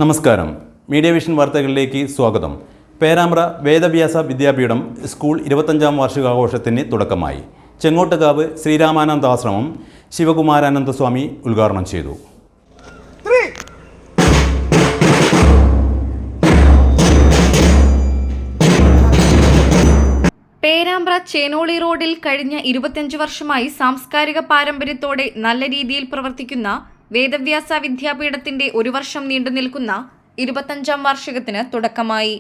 നമസ്കാരം. Media vision വാർത്തകളിലേക്ക് സ്വാഗതം. പേരാമ്പ്ര വേദവ്യാസ വിദ്യാപീഠം സ്കൂൾ 25ാം വാർഷികാഘോഷത്തിന് തുടക്കമായി. ചെങ്ങോട്ടുകാവ് ശ്രീരാമാനന്ദാശ്രമം ശിവകുമാരാനന്ദ സ്വാമി ഉദ്ഘാടനം ചെയ്തു. പേരാമ്പ്ര ചേനോളി റോഡിൽ കഴിഞ്ഞ 25 വർഷമായി സാംസ്കാരിക പാരമ്പര്യത്തോടെ നല്ല രീതിയിൽ പ്രവർത്തിക്കുന്ന വേദവ്യാസ വിദ്യാപീഠത്തിന്റെ ഒരു വർഷം നീണ്ടുനിൽക്കുന്ന 25ാം വാർഷികത്തിന് തുടക്കമായി.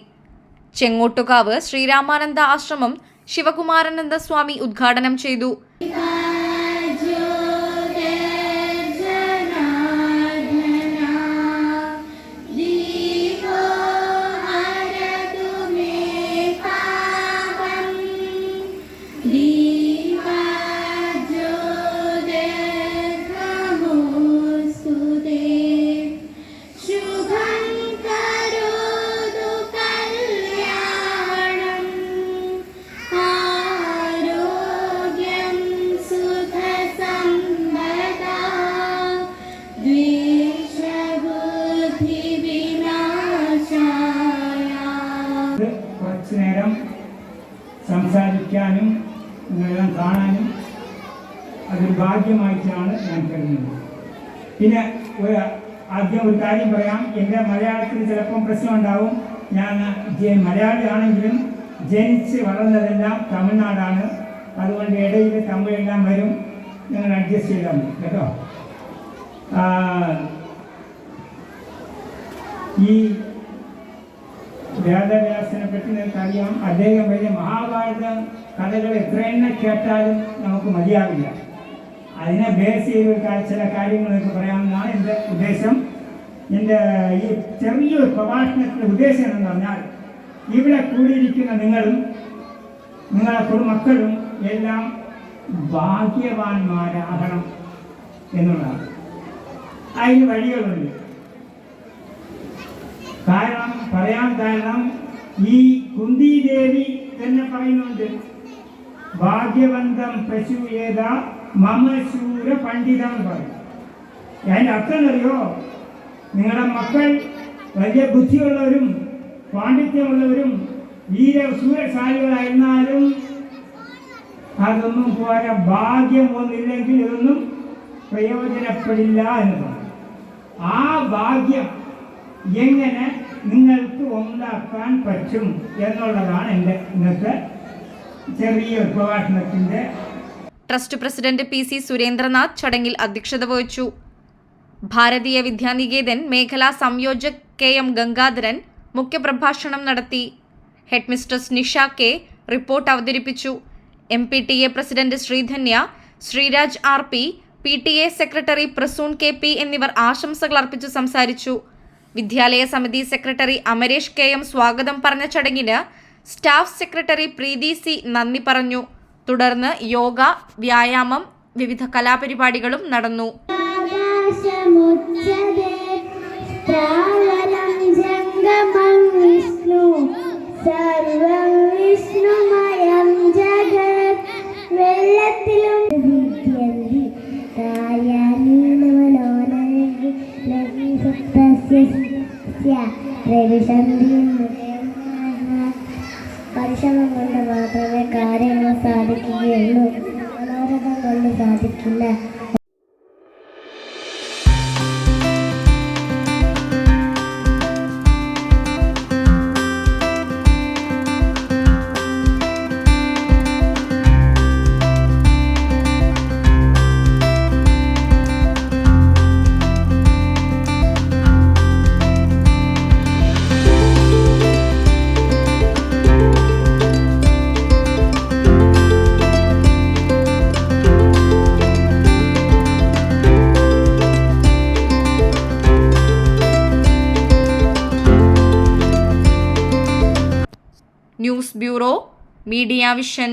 ചെങ്ങോട്ടുകാവ് ശ്രീരാമാനന്ദ ആശ്രമം ശിവകുമാരാനന്ദ സ്വാമി ഉദ്ഘാടനം ചെയ്തു. കുറച്ചു നേരം സംസാരിക്കാനും നിങ്ങളെല്ലാം കാണാനും അതൊരു ഭാഗ്യമായിട്ടാണ് ഞാൻ കരുതുന്നത്. പിന്നെ ആദ്യം ഒരു കാര്യം പറയാം. എൻ്റെ മലയാളത്തിൽ ചിലപ്പം പ്രശ്നം ഉണ്ടാവും. ഞാൻ മലയാളിയാണെങ്കിലും ജനിച്ച് വളർന്നതെല്ലാം തമിഴ്നാടാണ്. അതുകൊണ്ട് ഇടയിൽ തമിഴെല്ലാം വരും. നിങ്ങൾ അഡ്ജസ്റ്റ് ചെയ്താൽ മതി കേട്ടോ. ഈ വേദവ്യാസനെ പറ്റി നിങ്ങൾക്കറിയാം. അദ്ദേഹം വലിയ മഹാഭാരത കഥകൾ എത്രയെണ്ണം കേട്ടാലും നമുക്ക് മതിയാവില്ല. അതിനെ ബേസ് ചെയ്ത് ചില കാര്യങ്ങളൊക്കെ പറയാമെന്നാണ് എൻ്റെ ഉദ്ദേശം. എൻ്റെ ഈ ചെറിയൊരു പ്രഭാഷണത്തിൻ്റെ ഉദ്ദേശം എന്ന് പറഞ്ഞാൽ, ഇവിടെ കൂടിയിരിക്കുന്ന നിങ്ങളും നിങ്ങളെ കുടുംബക്കളും എല്ലാം ഭാഗ്യവാന്മാരാകണം എന്നുള്ളതാണ്. അതിന് വഴികളുണ്ട്. കാരണം ഈ കുന്തിദേവി തന്നെ പറയുന്നുണ്ട്, ഭാഗ്യവന്തം പശുയേത മമശൂര പണ്ഡിതം എന്ന് പറയും. അതിൻ്റെ അർത്ഥം അറിയോ? നിങ്ങളുടെ മക്കൾ വലിയ ബുദ്ധിയുള്ളവരും പാണ്ഡിത്യമുള്ളവരും വീരശൂരശാലികളായിരുന്നാലും അതൊന്നും പോരാ. ഭാഗ്യം ഒന്നില്ലെങ്കിൽ ഇതൊന്നും പ്രയോജനപ്പെടില്ല എന്ന് പറയും. ആ ഭാഗ്യം എങ്ങനെ നിങ്ങൾക്ക് ഉണ്ടാക്കാൻ പറ്റും എന്നുള്ളതാണ് എൻ്റെ ഇന്നത്തെ ചെറിയ പ്രഭാഷണത്തിൻ്റെ. ട്രസ്റ്റ് പ്രസിഡന്റ് PC സുരേന്ദ്രനാഥ് ചടങ്ങിൽ അധ്യക്ഷത വഹിച്ചു. ഭാരതീയ വിദ്യാനികേതൻ മേഖലാ സംയോജക് KM ഗംഗാധരൻ മുഖ്യപ്രഭാഷണം നടത്തി. ഹെഡ്മിസ്ട്രസ് നിഷ K റിപ്പോർട്ട് അവതരിപ്പിച്ചു. MPTA president Sreedhanya, Sreeraj RP, PTA secretary Prasoon KP എന്നിവർ ആശംസകൾ അർപ്പിച്ചു സംസാരിച്ചു. വിദ്യാലയ സമിതി സെക്രട്ടറി അമരേഷ് KM സ്വാഗതം പറഞ്ഞ ചടങ്ങിന് സ്റ്റാഫ് സെക്രട്ടറി പ്രീതി C നന്ദി പറഞ്ഞു. തുടർന്ന് യോഗ, വ്യായാമം, വിവിധ കലാപരിപാടികളും നടന്നു. പരിശ്രമം കൊണ്ട് മാത്രമേ കാര്യങ്ങൾ സാധിക്കുകയുള്ളൂ. മനോരഥം കൊണ്ട് സാധിക്കില്ല. News bureau, media vision.